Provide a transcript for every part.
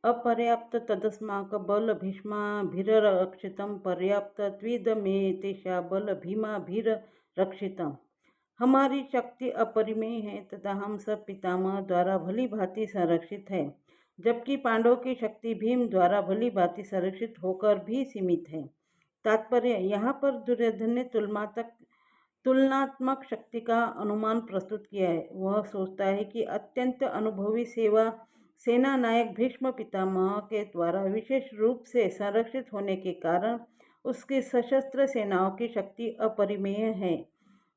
अपर्याप्त तदस्माक बल भीष्माभिरक्षितं पर्याप्त त्विदमेतेषा बल भीमाभिरक्षितं। हमारी शक्ति अपरिमेय है तथा हम सब पितामह द्वारा भली भांति संरक्षित है, जबकि पांडवों की शक्ति भीम द्वारा भली भांति संरक्षित होकर भी सीमित है। तात्पर्य, यहाँ पर दुर्योधन ने तुलनात्मक शक्ति का अनुमान प्रस्तुत किया है। वह सोचता है कि अत्यंत अनुभवी सेना नायक भीष्म पितामह के द्वारा विशेष रूप से संरक्षित होने के कारण उसकी सशस्त्र सेनाओं की शक्ति अपरिमेय है।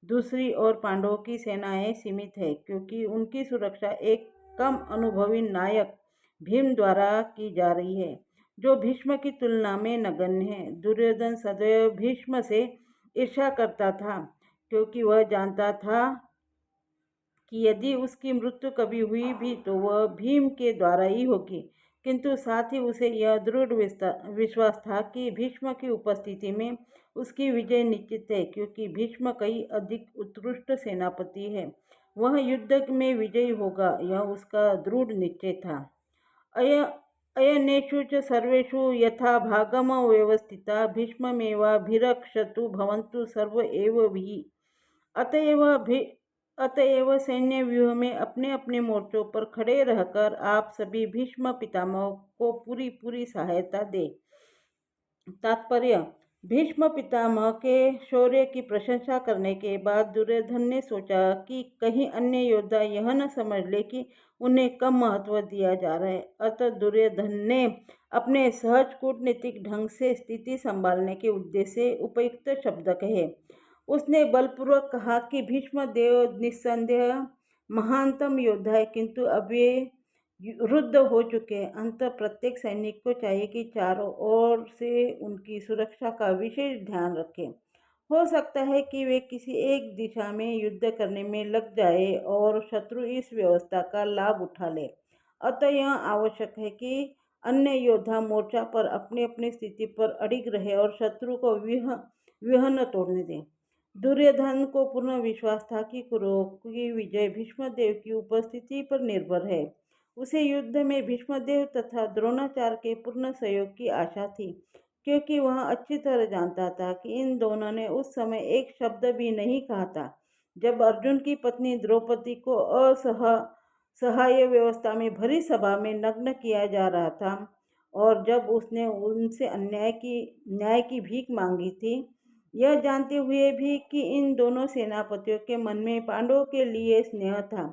दूसरी ओर पांडवों की सेनाएं सीमित है, क्योंकि उनकी सुरक्षा एक कम अनुभवी नायक भीम द्वारा की जा रही है, जो भीष्म की तुलना में नगण्य है। दुर्योधन सदैव भीष्म से ईर्ष्या करता था, क्योंकि वह जानता था कि यदि उसकी मृत्यु कभी हुई भी तो वह भीम के द्वारा ही होगी, किंतु साथ ही उसे यह दृढ़ विश्वास था कि भीष्म की उपस्थिति में उसकी विजय निश्चित है, क्योंकि भीष्म कई अधिक उत्कृष्ट सेनापति है। वह युद्ध में विजयी होगा, यह उसका दृढ़ निश्चय था। अयनेषु च सर्वेषु यथा भागम व्यवस्थिता भीष्ममेवाभिरक्षतु भवन्तु सर्व एव भी। अतएव सैन्य व्यूह में अपने अपने मोर्चों पर खड़े रहकर आप सभी भीष्म पितामह को पूरी सहायता दे। तात्पर्य, भीष्म पितामह के शौर्य की प्रशंसा करने के बाद दुर्योधन ने सोचा कि कहीं अन्य योद्धा यह न समझ ले कि उन्हें कम महत्व दिया जा रहा है। अतः दुर्योधन ने अपने सहज कूटनीतिक ढंग से स्थिति संभालने के उद्देश्य से उपयुक्त शब्द कहे। उसने बलपूर्वक कहा कि भीष्म देव निस्संदेह महानतम योद्धा है, किंतु अब वे रुद्ध हो चुके हैं। अंततः प्रत्येक सैनिक को चाहिए कि चारों ओर से उनकी सुरक्षा का विशेष ध्यान रखें। हो सकता है कि वे किसी एक दिशा में युद्ध करने में लग जाए और शत्रु इस व्यवस्था का लाभ उठा ले। अतः यह आवश्यक है कि अन्य योद्धा मोर्चा पर अपनी अपनी स्थिति पर अडिग रहे और शत्रु को व्यूह न तोड़ने दें। दुर्योधन को पूर्ण विश्वास था कि कौरवों की विजय भीष्मदेव की उपस्थिति पर निर्भर है। उसे युद्ध में भीष्मदेव तथा द्रोणाचार्य के पूर्ण सहयोग की आशा थी, क्योंकि वह अच्छी तरह जानता था कि इन दोनों ने उस समय एक शब्द भी नहीं कहा था जब अर्जुन की पत्नी द्रौपदी को असहाय व्यवस्था में भरी सभा में नग्न किया जा रहा था, और जब उसने उनसे न्याय की भीख मांगी थी, यह जानते हुए भी कि इन दोनों सेनापतियों के मन में पांडवों के लिए स्नेह था।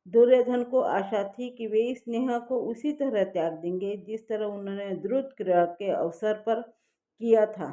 दुर्योधन को आशा थी कि वे इस स्नेह को उसी तरह त्याग देंगे जिस तरह उन्होंने द्रुत क्रीड़ा के अवसर पर किया था।